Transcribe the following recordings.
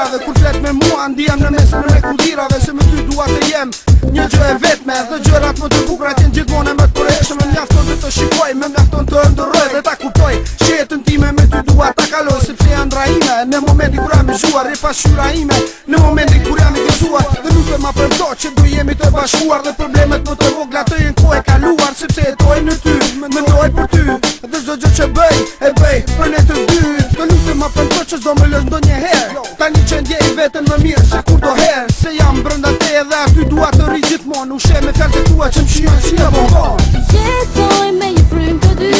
lirave. Kur flet me mua ndihem në mes me kudirave. Se me ty dua të jem një gjë e vetme. Dhe gjërat më të bukura t'jen gjithmonë më të përreshme. Më mjafton të të shikoj, më mjafton të ndërroj dhe ta kuptoj që jetën time me ty dua ta kaloj. Sepse janë ndra ime në momentin kur jam i zhuar, e pasqyra ime në momentin kur jam i gëzuar. Dhe nuk e ma përmto që do jemi të bashkuar dhe problemet më të vogla të jenë kohë e kaluar. Sepse jetoj në ty, mendoj për ty dhe çdo gjë që bëj, e bëj për ne të dy. Të lutem ma përmto që s'do më lësh ndonjëherë. Tani që ndjej veten më mirë se kurdoherë. Se jam brenda te dhe aty dua të rri gjithmonë. Ushe me fjalët tua që më shijojnë si në bombon. Jetoj me një frymë të dy,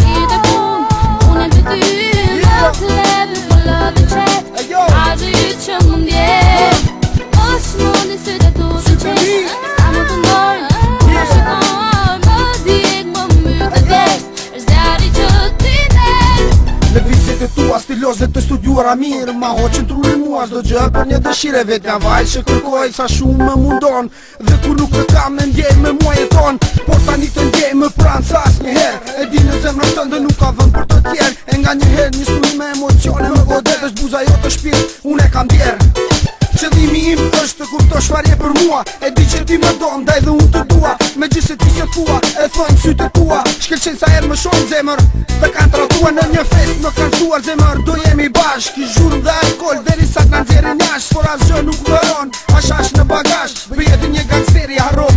ditë e punë, unë të dy. Të leve për love dhe qet, a gjë ju që më ndjen. është mundi sy të tu të qesh, sta më të ndojnë, më shikon, më dik, më mytë të desht, është djari që ti del. Në vizit e tua stilose të studiuara mirë, ma hoqën truri mua s'do gjë për një dëshire. Vet nga vaj që kërkoj sa shumë më mundon, dhe kur nuk të kam në ndjej me mua jeton. Por tani të ndjej më pranë sa asnjëherë. E di në zemrën tënde nuk ka vend për të tjerë. E nga njëherë një smuj me emocione më godet, është buza jo të shpirt, unë e kam djerë. Qëllimi im është të kuptosh shfarje për mua. E di që ti më don, ndaj dhe unë të dua. Me gjithë se ti se thua, e thojnë sytë tua. Shkelqen sa herë më shojnë zemër, dhe kanë tratua në një fest. Më kanë thuar zemër, do jemi bashk. Ki zhurmë dhe alkohol, deri sa t'na nxjerrin njash. Por asgjë nuk më ron, ashash në bagazh. Bëjeti një gangsteri harro